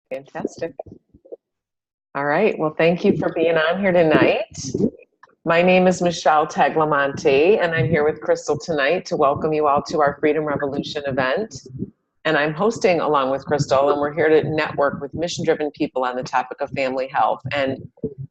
Fantastic. All right. Well, thank you for being on here tonight. My name is Michelle Taglamonte, and I'm here with Crystal tonight to welcome you all to our Freedom Revolution event. And I'm hosting along with Crystal, and we're here to network with mission-driven people on the topic of family health. And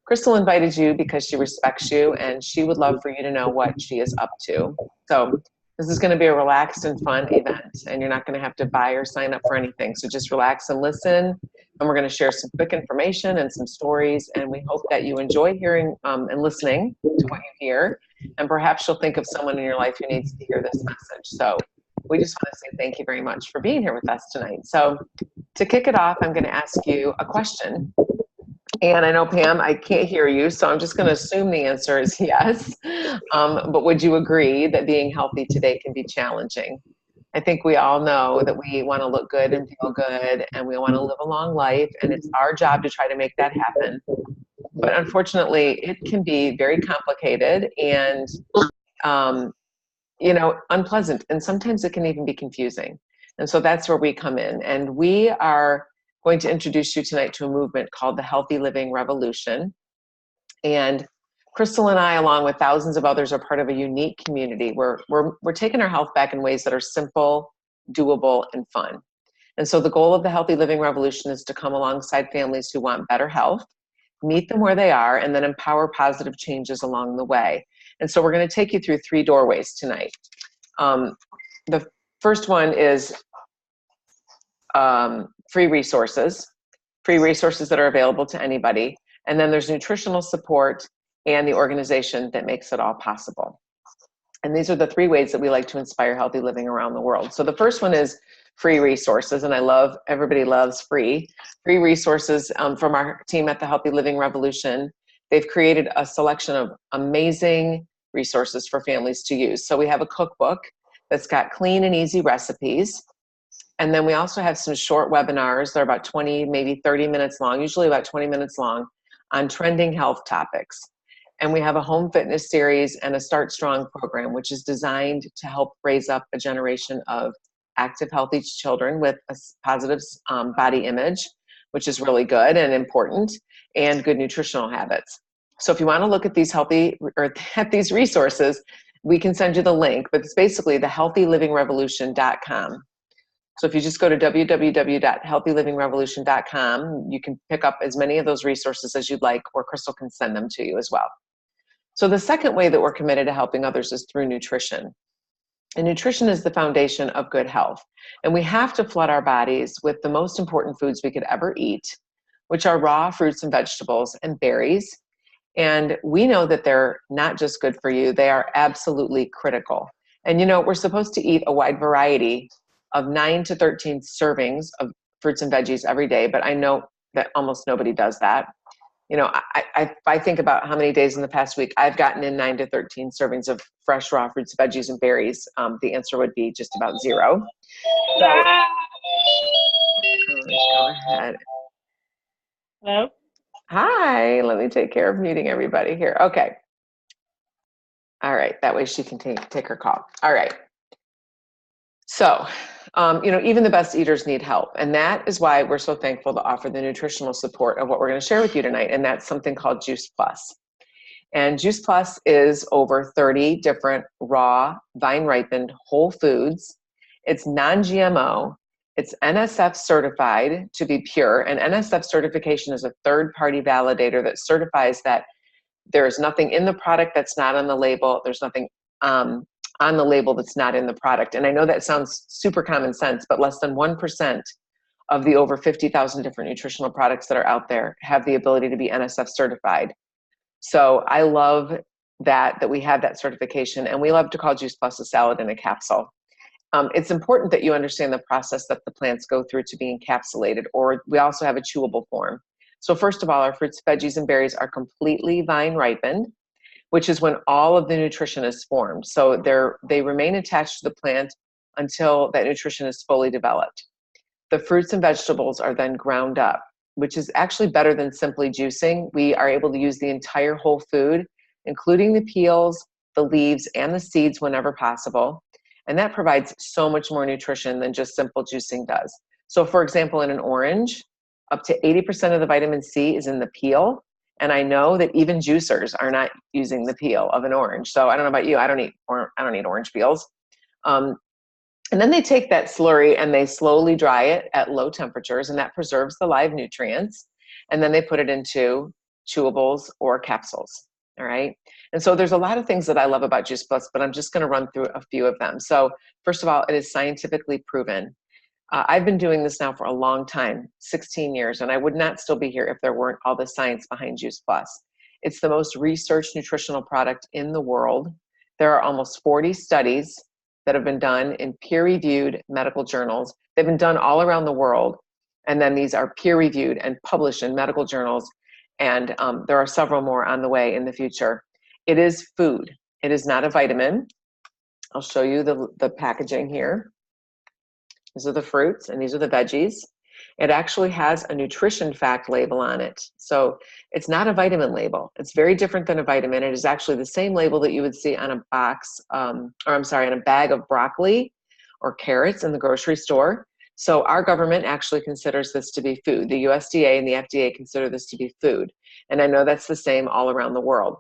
Crystal invited you because she respects you, and she would love for you to know what she is up to. So this is going to be a relaxed and fun event, and you're not going to have to buy or sign up for anything. So just relax and listen. And we're going to share some quick information and some stories, and we hope that you enjoy hearing and listening to what you hear, and perhaps you'll think of someone in your life who needs to hear this message. So we just want to say thank you very much for being here with us tonight. So to kick it off, I'm going to ask you a question. And I know, Pam, I can't hear you, so I'm just going to assume the answer is yes. But would you agree that being healthy today can be challenging? I think we all know that we want to look good and feel good, and we want to live a long life, and it's our job to try to make that happen. But unfortunately, it can be very complicated and, unpleasant, and sometimes it can even be confusing. And so that's where we come in. And we are going to introduce you tonight to a movement called the Healthy Living Revolution. And Crystal and I, along with thousands of others, are part of a unique community where we're taking our health back in ways that are simple, doable, and fun. And so the goal of the Healthy Living Revolution is to come alongside families who want better health, meet them where they are, and then empower positive changes along the way. And so we're going to take you through 3 doorways tonight. The first one is free resources that are available to anybody. And then there's nutritional support and the organization that makes it all possible. And these are the 3 ways that we like to inspire healthy living around the world. So the first one is free resources. And everybody loves free resources from our team at the Healthy Living Revolution. They've created a selection of amazing resources for families to use. So we have a cookbook that's got clean and easy recipes. And then we also have some short webinars. They're about 20, maybe 30 minutes long, usually about 20 minutes long, on trending health topics. And we have a home fitness series and a Start Strong program, which is designed to help raise up a generation of active, healthy children with a positive body image, which is really good and important, and good nutritional habits. So if you want to look at these at these resources, we can send you the link, but it's basically thehealthylivingrevolution.com. So if you just go to www.healthylivingrevolution.com, you can pick up as many of those resources as you'd like, or Crystal can send them to you as well. So the second way that we're committed to helping others is through nutrition. And nutrition is the foundation of good health. And we have to flood our bodies with the most important foods we could ever eat, which are raw fruits and vegetables and berries. And we know that they're not just good for you, they are absolutely critical. And we're supposed to eat a wide variety of 9 to 13 servings of fruits and veggies every day, but I know that almost nobody does that. I think about how many days in the past week I've gotten in 9 to 13 servings of fresh raw fruits, veggies, and berries. The answer would be just about 0. So, go ahead. Hello? Hi, let me take care of muting everybody here. Okay. All right, that way she can take her call. All right. So, even the best eaters need help. And that is why we're so thankful to offer the nutritional support of what we're going to share with you tonight. And that's something called Juice Plus. And Juice Plus is over 30 different raw, vine-ripened whole foods. It's non-GMO. It's NSF certified to be pure. And NSF certification is a third-party validator that certifies that there is nothing in the product that's not on the label. There's nothing on the label that's not in the product. And I know that sounds super common sense, but less than 1% of the over 50,000 different nutritional products that are out there have the ability to be NSF certified. So I love that we have that certification, and we love to call Juice Plus a salad in a capsule. It's important that you understand the process that the plants go through to be encapsulated, or we also have a chewable form. So first of all, our fruits, veggies, and berries are completely vine ripened, which is when all of the nutrition is formed. So they remain attached to the plant until that nutrition is fully developed. The fruits and vegetables are then ground up, which is actually better than simply juicing. We are able to use the entire whole food, including the peels, the leaves, and the seeds whenever possible. And that provides so much more nutrition than just simple juicing does. So for example, in an orange, Up to 80% of the vitamin C is in the peel. And I know that even juicers are not using the peel of an orange. So I don't know about you. I don't eat orange peels. And then they take that slurry and they slowly dry it at low temperatures, and that preserves the live nutrients. And then they put it into chewables or capsules. All right. And so there's a lot of things that I love about Juice Plus, but I'm just going to run through a few of them. So first of all, it is scientifically proven. I've been doing this now for a long time, 16 years, and I would not still be here if there weren't all the science behind Juice Plus. It's the most researched nutritional product in the world. There are almost 40 studies that have been done in peer-reviewed medical journals. They've been done all around the world, and then these are peer-reviewed and published in medical journals, and there are several more on the way in the future. It is food. It is not a vitamin. I'll show you the packaging here. These are the fruits and these are the veggies. It actually has a nutrition fact label on it. So it's not a vitamin label. It's very different than a vitamin. It is actually the same label that you would see on a box, on a bag of broccoli or carrots in the grocery store. So our government actually considers this to be food. The USDA and the FDA consider this to be food. And I know that's the same all around the world.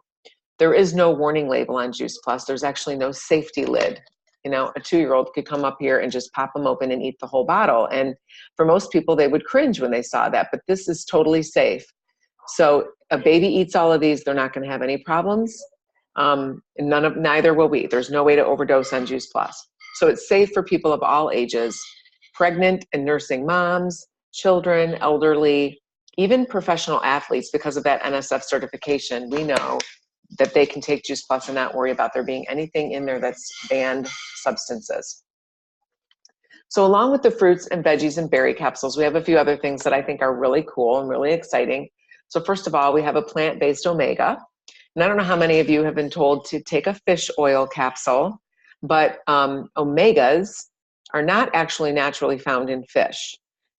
There is no warning label on Juice Plus. There's actually no safety lid. You know, a 2-year-old could come up here and just pop them open and eat the whole bottle. And for most people, they would cringe when they saw that, but this is totally safe. So a baby eats all of these, they're not going to have any problems. Neither will we. There's no way to overdose on Juice Plus. So it's safe for people of all ages, pregnant and nursing moms, children, elderly, even professional athletes. Because of that NSF certification, we know that they can take Juice Plus and not worry about there being anything in there that's banned substances. So along with the fruits and veggies and berry capsules, we have a few other things that I think are really cool and really exciting. So first of all, we have a plant-based omega. And I don't know how many of you have been told to take a fish oil capsule, but omegas are not actually naturally found in fish.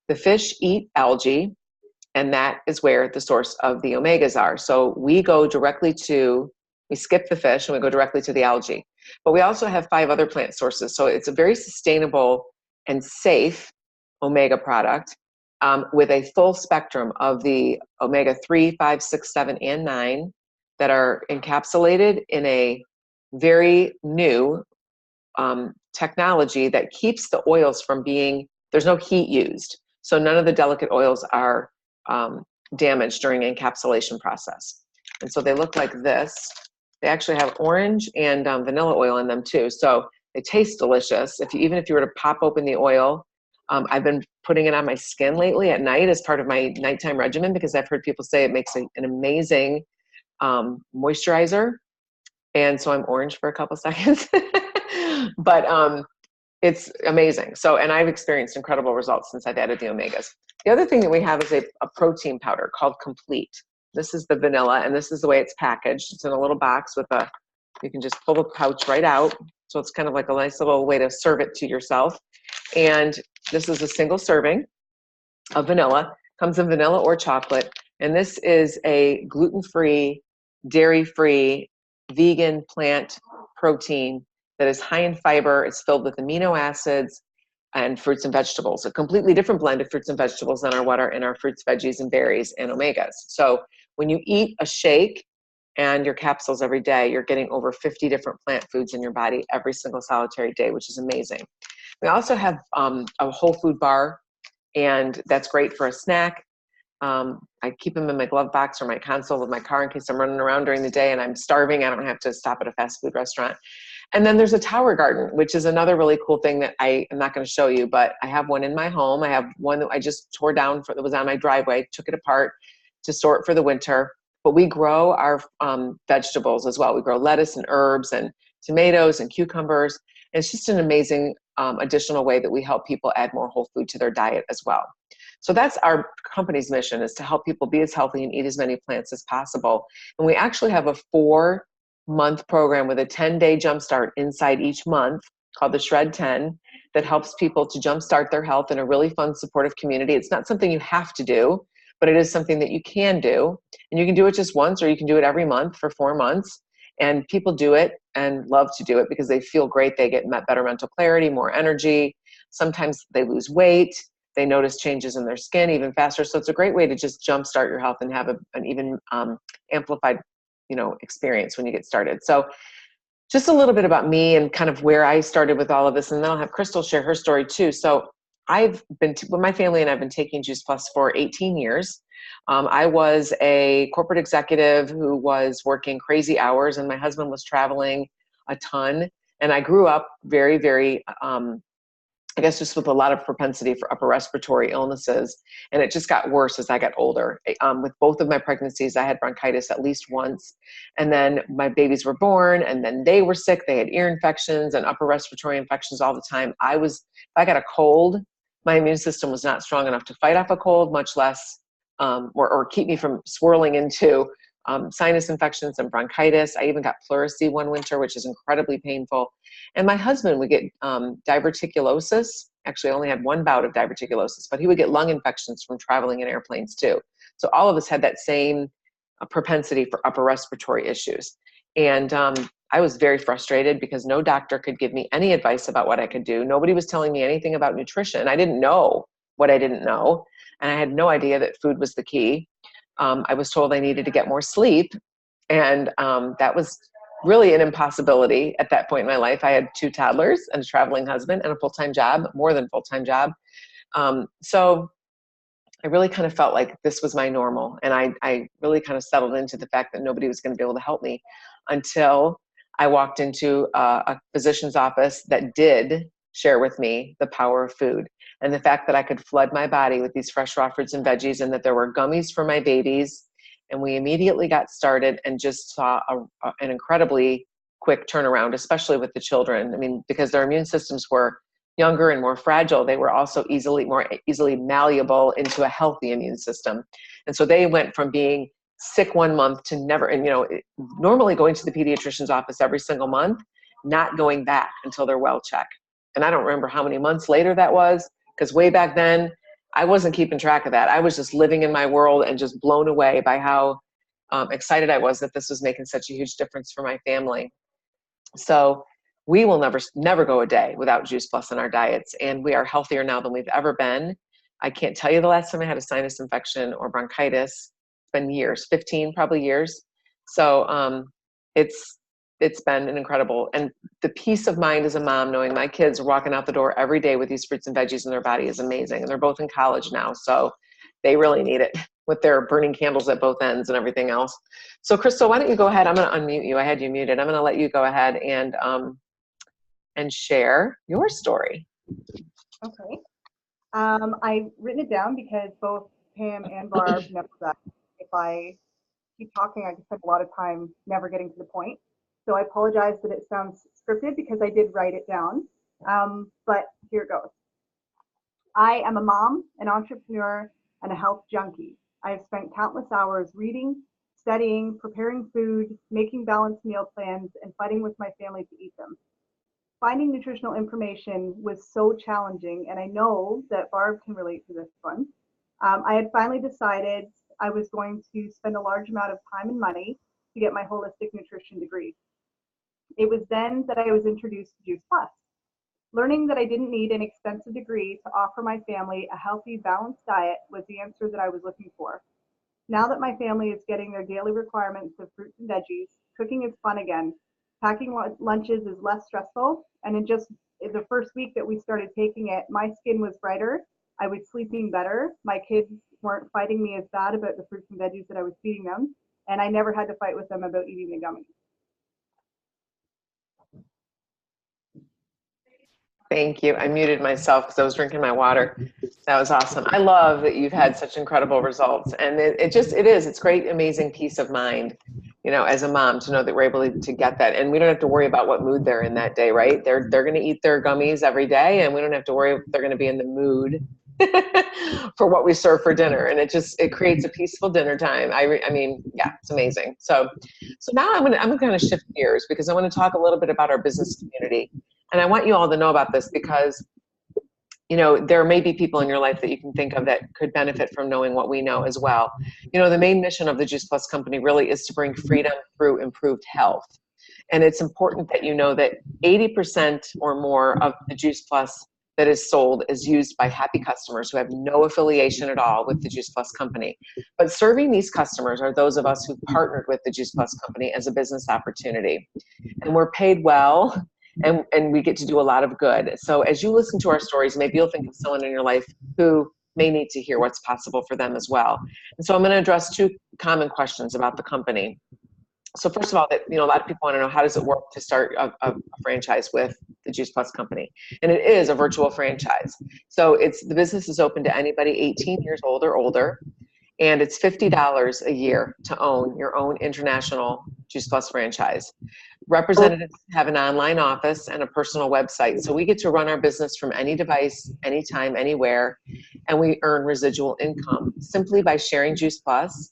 The fish eat algae, and that is where the source of the omegas are. So we skip the fish and we go directly to the algae. But we also have 5 other plant sources. So it's a very sustainable and safe omega product with a full spectrum of the omega-3, 5, 6, 7, and 9 that are encapsulated in a very new technology that keeps the oils from there's no heat used. So none of the delicate oils are damaged during encapsulation process. And so they look like this. They actually have orange and vanilla oil in them too. So they taste delicious. Even if you were to pop open the oil, I've been putting it on my skin lately at night as part of my nighttime regimen because I've heard people say it makes an amazing moisturizer. And so I'm orange for a couple seconds, but it's amazing. So, and I've experienced incredible results since I've added the omegas. The other thing that we have is a protein powder called Complete. This is the vanilla, and this is the way it's packaged. It's in a little box you can just pull the pouch right out. So it's kind of like a nice little way to serve it to yourself. And this is a single serving of vanilla. Comes in vanilla or chocolate. And this is a gluten-free, dairy-free, vegan plant protein that is high in fiber. It's filled with amino acids and fruits and vegetables, a completely different blend of fruits and vegetables than what are in our fruits, veggies, and berries and omegas. So when you eat a shake and your capsules every day, you're getting over 50 different plant foods in your body every single solitary day, which is amazing. We also have a whole food bar, and that's great for a snack. I keep them in my glove box or my console of my car in case I'm running around during the day and I'm starving. I don't have to stop at a fast food restaurant. And then there's a tower garden, which is another really cool thing that I am not going to show you, but I have one in my home. I have one that I just tore down that was on my driveway, took it apart to store it for the winter. But we grow our vegetables as well. We grow lettuce and herbs and tomatoes and cucumbers. And it's just an amazing additional way that we help people add more whole food to their diet as well. So that's our company's mission, is to help people be as healthy and eat as many plants as possible. And we actually have a 4-month program with a 10-day jumpstart inside each month called the Shred 10 that helps people to jumpstart their health in a really fun, supportive community. It's not something you have to do, but it is something that you can do. And you can do it just once, or you can do it every month for 4 months. And people do it and love to do it because they feel great. They get better mental clarity, more energy. Sometimes they lose weight. they notice changes in their skin even faster. So it's a great way to just jumpstart your health and have an even amplified, experience when you get started. So just a little bit about me and kind of where I started with all of this, and then I'll have Crystal share her story too. So I've been, my family and I've been taking Juice Plus for 18 years. I was a corporate executive who was working crazy hours, and my husband was traveling a ton. And I grew up very, very, I guess just with a lot of propensity for upper respiratory illnesses. And it just got worse as I got older. With both of my pregnancies, I had bronchitis at least once. And then my babies were born, and then they were sick. They had ear infections and upper respiratory infections all the time. If I got a cold, my immune system was not strong enough to fight off a cold, much less, or keep me from swirling into sinus infections and bronchitis. I even got pleurisy one winter, which is incredibly painful. And my husband would get diverticulosis. Actually, I only had one bout of diverticulosis, but he would get lung infections from traveling in airplanes too. So all of us had that same propensity for upper respiratory issues. And I was very frustrated because no doctor could give me any advice about what I could do. Nobody was telling me anything about nutrition. I didn't know what I didn't know. And I had no idea that food was the key. I was told I needed to get more sleep. And that was really an impossibility at that point in my life. I had 2 toddlers and a traveling husband and a full-time job, more than full-time job. So I really kind of felt like this was my normal. And I really kind of settled into the fact that nobody was going to be able to help me until I walked into a physician's office that did share with me the power of food and the fact that I could flood my body with these fresh raw fruits and veggies, and that there were gummies for my babies. And we immediately got started and just saw an incredibly quick turnaround, especially with the children. I mean, because their immune systems were younger and more fragile, they were also more easily malleable into a healthy immune system. And so they went from being sick one month to never, and normally going to the pediatrician's office every single month, not going back until they're well checked. And I don't remember how many months later that was, because way back then, I wasn't keeping track of that. I was just living in my world and just blown away by how excited I was that this was making such a huge difference for my family. So we will never go a day without Juice Plus in our diets. And we are healthier now than we've ever been. I can't tell you the last time I had a sinus infection or bronchitis. It's been years, 15 probably years. So it's been an incredible, and the peace of mind as a mom, knowing my kids are walking out the door every day with these fruits and veggies in their body is amazing. And they're both in college now, so they really need it with their burning candles at both ends and everything else. So Crystal, why don't you go ahead? I'm going to unmute you. I had you muted. I'm going to let you go ahead and share your story. Okay. I've written it down because both Pam and Barb know that if I keep talking, I can spend a lot of time never getting to the point. So I apologize that it sounds scripted because I did write it down, but here it goes. I am a mom, an entrepreneur, and a health junkie. I have spent countless hours reading, studying, preparing food, making balanced meal plans, and fighting with my family to eat them. Finding nutritional information was so challenging, and I know that Barb can relate to this one. I had finally decided I was going to spend a large amount of time and money to get my holistic nutrition degree. It was then that I was introduced to Juice Plus. Learning that I didn't need an expensive degree to offer my family a healthy, balanced diet was the answer that I was looking for. Now that my family is getting their daily requirements of fruits and veggies, cooking is fun again. Packing lunches is less stressful, and in just the first week that we started taking it, my skin was brighter, I was sleeping better, my kids weren't fighting me as bad about the fruits and veggies that I was feeding them, and I never had to fight with them about eating the gummies. Thank you. I muted myself because I was drinking my water. That was awesome. I love that you've had such incredible results. And it's great, amazing peace of mind, as a mom, to know that we're able to get that. And we don't have to worry about what mood they're in that day, right? They're going to eat their gummies every day, and we don't have to worry if they're going to be in the mood for what we serve for dinner. And it creates a peaceful dinner time. I mean, yeah, it's amazing. So now I'm going to kind of shift gears because I want to talk a little bit about our business community. And I want you all to know about this because, there may be people in your life that you can think of that could benefit from knowing what we know as well. The main mission of the Juice Plus company really is to bring freedom through improved health. And it's important that you know that 80% or more of the Juice Plus that is sold is used by happy customers who have no affiliation at all with the Juice Plus company. But serving these customers are those of us who partnered with the Juice Plus company as a business opportunity. And we're paid well, and we get to do a lot of good. So as you listen to our stories, maybe you'll think of someone in your life who may need to hear what's possible for them as well. And so I'm going to address two common questions about the company. So first of all, that, a lot of people want to know, how does it work to start a franchise with the Juice Plus company? And it is a virtual franchise. So the business is open to anybody 18 years old or older, and it's $50 a year to own your own international Juice Plus franchise. Representatives have an online office and a personal website. So we get to run our business from any device, anytime, anywhere, and we earn residual income simply by sharing Juice Plus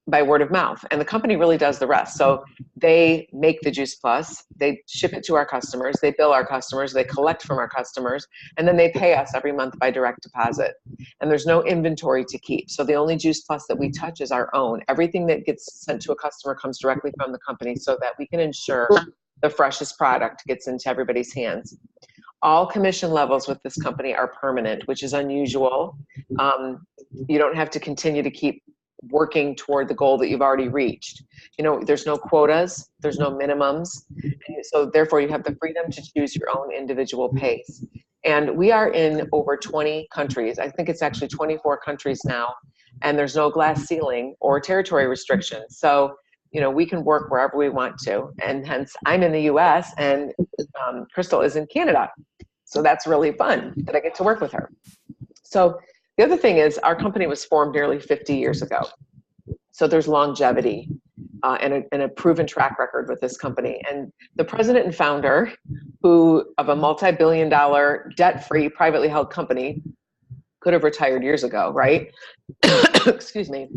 by word of mouth. And the company really does the rest. So they make the Juice Plus, they ship it to our customers, they bill our customers, they collect from our customers, and then they pay us every month by direct deposit. And there's no inventory to keep. So the only Juice Plus that we touch is our own. Everything that gets sent to a customer comes directly from the company so that we can ensure the freshest product gets into everybody's hands. All commission levels with this company are permanent, which is unusual. You don't have to continue to keep working toward the goal that you've already reached. There's no quotas, there's no minimums. So therefore you have the freedom to choose your own individual pace. And we are in over 20 countries. I think it's actually 24 countries now. And there's no glass ceiling or territory restrictions. So, we can work wherever we want to. And hence I'm in the US and Crystal is in Canada. So that's really fun that I get to work with her. So the other thing is, our company was formed nearly 50 years ago. So there's longevity and a proven track record with this company. And the president and founder of a multi-billion-dollar debt-free privately held company could have retired years ago, right? Excuse me.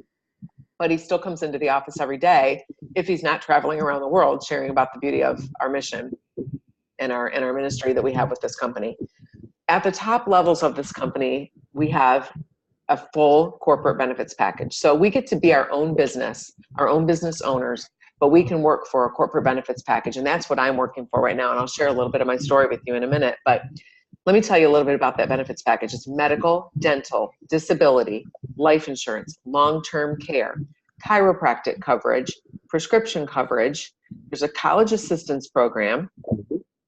But he still comes into the office every day if he's not traveling around the world sharing about the beauty of our mission and our ministry that we have with this company. At the top levels of this company, we have a full corporate benefits package. So we get to be our own business owners, but we can work for a corporate benefits package. And that's what I'm working for right now. And I'll share a little bit of my story with you in a minute. But let me tell you a little bit about that benefits package. It's medical, dental, disability, life insurance, long-term care, chiropractic coverage, prescription coverage. There's a college assistance program,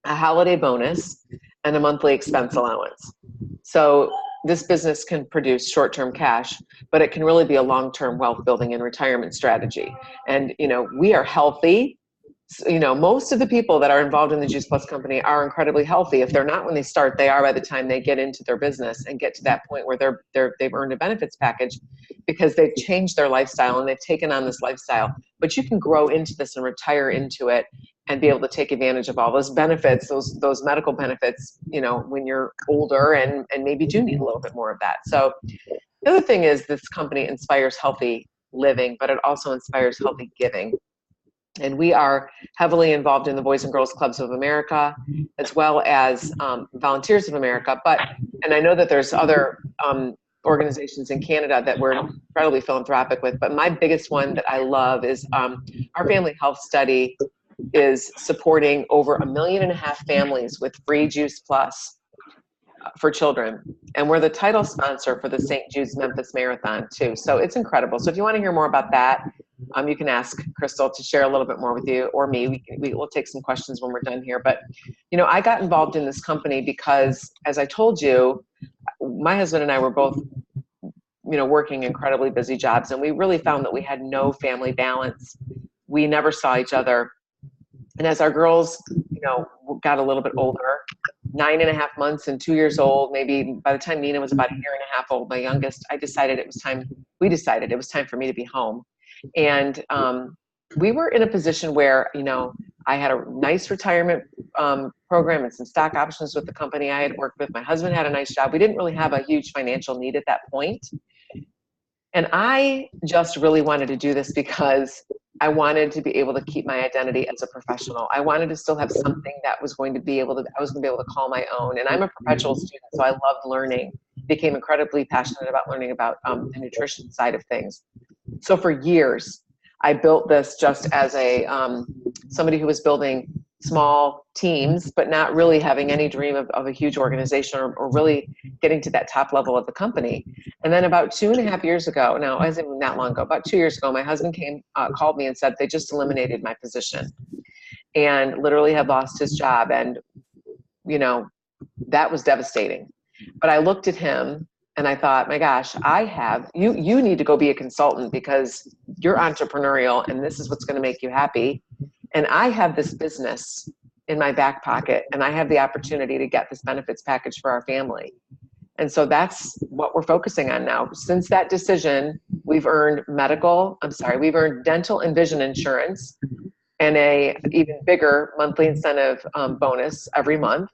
a holiday bonus, and a monthly expense allowance. So this business can produce short-term cash, but it can really be a long-term wealth building and retirement strategy. And, we are healthy. Most of the people that are involved in the Juice Plus company are incredibly healthy. If they're not when they start, they are by the time they get into their business and get to that point where they've earned a benefits package because they've changed their lifestyle and they've taken on this lifestyle. But you can grow into this and retire into it and be able to take advantage of all those benefits, those medical benefits, when you're older and maybe do need a little bit more of that. So the other thing is, this company inspires healthy living, but it also inspires healthy giving. And we are heavily involved in the Boys and Girls Clubs of America, as well as Volunteers of America. And I know that there's other organizations in Canada that we're incredibly philanthropic with, but my biggest one that I love is our Family Health Study is supporting over 1.5 million families with free Juice Plus for children. And we're the title sponsor for the St. Jude's Memphis Marathon too. So it's incredible. So if you want to hear more about that, you can ask Crystal to share a little bit more with you, or me. We'll take some questions when we're done here. But, I got involved in this company because, as I told you, my husband and I were both, working incredibly busy jobs. And we really found that we had no family balance. We never saw each other. And as our girls, got a little bit older, 9.5 months and 2 years old, maybe by the time Nina was about 1.5 years old, my youngest, we decided it was time for me to be home. And we were in a position where, I had a nice retirement program and some stock options with the company I had worked with. My husband had a nice job. We didn't really have a huge financial need at that point. And I just really wanted to do this because I wanted to be able to keep my identity as a professional. I wanted to still have something that I was going to be able to call my own. And I'm a perpetual student, so I loved learning, became incredibly passionate about learning about the nutrition side of things. So for years, I built this just as somebody who was building small teams, but not really having any dream of a huge organization or really getting to that top level of the company. And then about 2.5 years ago, now it wasn't that long ago, about 2 years ago, my husband called me and said they just eliminated my position and literally had lost his job. And, you know, that was devastating. But I looked at him and I thought, my gosh, you need to go be a consultant because you're entrepreneurial and this is what's going to make you happy. And I have this business in my back pocket and I have the opportunity to get this benefits package for our family. And so that's what we're focusing on now. Since that decision, we've earned dental and vision insurance and a even bigger monthly incentive bonus every month.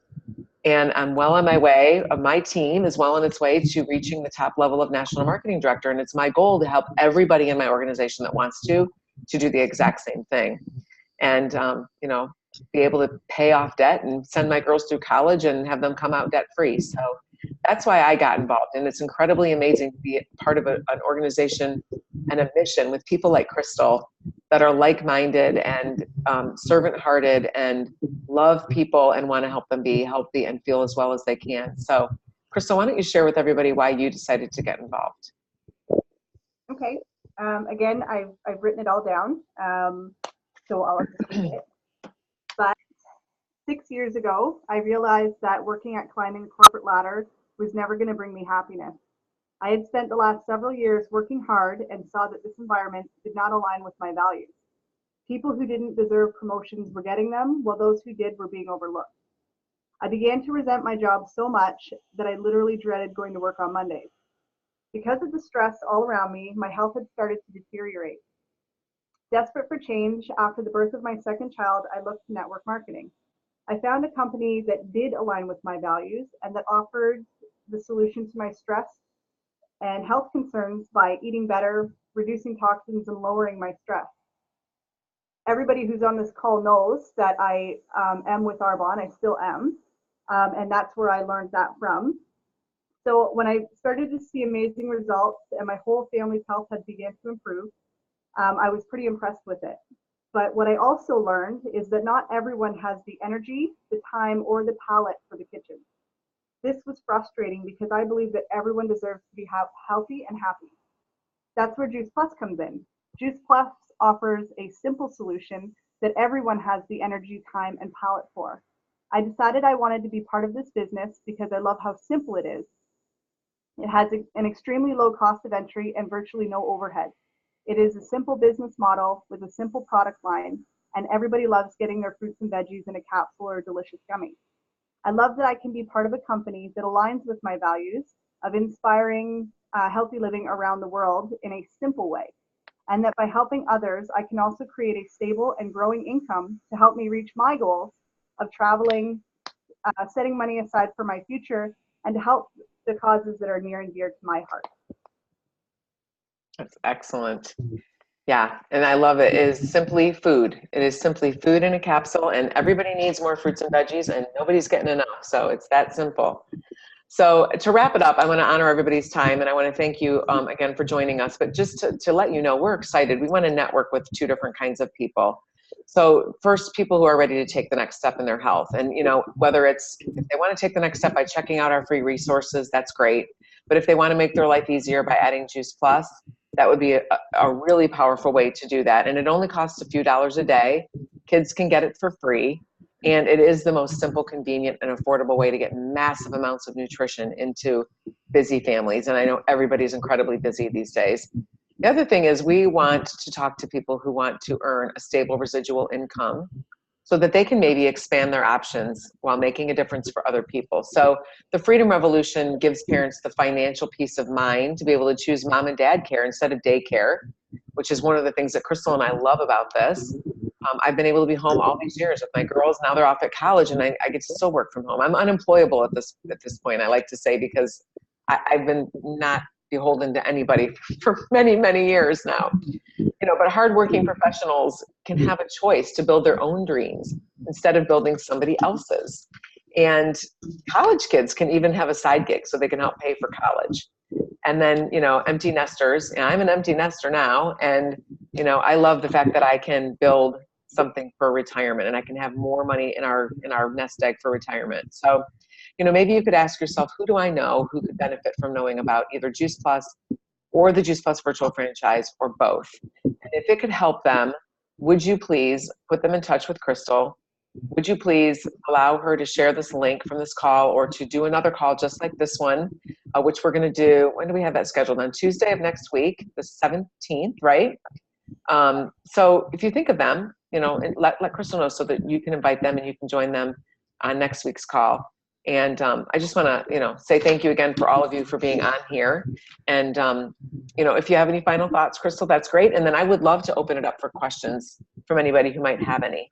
And I'm well on my way. My team is well on its way to reaching the top level of national marketing director. And it's my goal to help everybody in my organization that wants to do the exact same thing. And, you know, be able to pay off debt and send my girls through college and have them come out debt free. So that's why I got involved. And it's incredibly amazing to be part of an organization and a mission with people like Crystal that are like-minded and servant-hearted and love people and want to help them be healthy and feel as well as they can. So Crystal, why don't you share with everybody why you decided to get involved? Okay. Again, I've written it all down, so I'll explain it. But 6 years ago, I realized that working at climbing the corporate ladder was never going to bring me happiness. I had spent the last several years working hard and saw that this environment did not align with my values. People who didn't deserve promotions were getting them, while those who did were being overlooked. I began to resent my job so much that I literally dreaded going to work on Mondays. Because of the stress all around me, my health had started to deteriorate. Desperate for change, after the birth of my second child, I looked to network marketing. I found a company that did align with my values and that offered the solution to my stress and health concerns by eating better, reducing toxins, and lowering my stress. Everybody who's on this call knows that I am with Arbonne. I still am, and that's where I learned that from. So when I started to see amazing results and my whole family's health had begun to improve, I was pretty impressed with it. But what I also learned is that not everyone has the energy, the time, or the palate for the kitchen. This was frustrating because I believe that everyone deserves to be healthy and happy. That's where Juice Plus comes in. Juice Plus offers a simple solution that everyone has the energy, time, and palate for. I decided I wanted to be part of this business because I love how simple it is. It has an extremely low cost of entry and virtually no overhead. It is a simple business model with a simple product line, and everybody loves getting their fruits and veggies in a capsule or a delicious gummy. I love that I can be part of a company that aligns with my values of inspiring healthy living around the world in a simple way, and that by helping others, I can also create a stable and growing income to help me reach my goals of traveling, setting money aside for my future, and to help the causes that are near and dear to my heart. That's excellent. Yeah, and I love it. It is simply food. It is simply food in a capsule, and everybody needs more fruits and veggies, and nobody's getting enough. So it's that simple. So to wrap it up, I want to honor everybody's time, and I want to thank you again for joining us. But just to let you know, we're excited. We want to network with two different kinds of people. So first, people who are ready to take the next step in their health. And, you know, whether it's, if they want to take the next step by checking out our free resources, that's great. But if they want to make their life easier by adding Juice Plus, that would be a really powerful way to do that. And it only costs a few dollars a day. Kids can get it for free. And it is the most simple, convenient, and affordable way to get massive amounts of nutrition into busy families. And I know everybody's incredibly busy these days. The other thing is we want to talk to people who want to earn a stable residual income so that they can maybe expand their options while making a difference for other people. So the Freedom Revolution gives parents the financial peace of mind to be able to choose mom and dad care instead of daycare, which is one of the things that Crystal and I love about this. I've been able to be home all these years with my girls. Now they're off at college and I get to still work from home. I'm unemployable at this point, I like to say, because I've been not beholden to anybody for many, many years now. You know, but hardworking professionals can have a choice to build their own dreams instead of building somebody else's. And college kids can even have a side gig so they can help pay for college. And then, you know, empty nesters, and I'm an empty nester now. And, you know, I love the fact that I can build something for retirement, and I can have more money in our nest egg for retirement. So, you know, maybe you could ask yourself, who do I know who could benefit from knowing about either Juice Plus or the Juice Plus virtual franchise, or both? And if it could help them, would you please put them in touch with Crystal? Would you please allow her to share this link from this call, or to do another call just like this one, which we're going to do, when do we have that scheduled? On Tuesday of next week, the 17th, right? So if you think of them, you know, and let Crystal know so that you can invite them and you can join them on next week's call. And I just want to, you know, say thank you again for all of you for being on here. And, you know, if you have any final thoughts, Crystal, that's great. And then I would love to open it up for questions from anybody who might have any.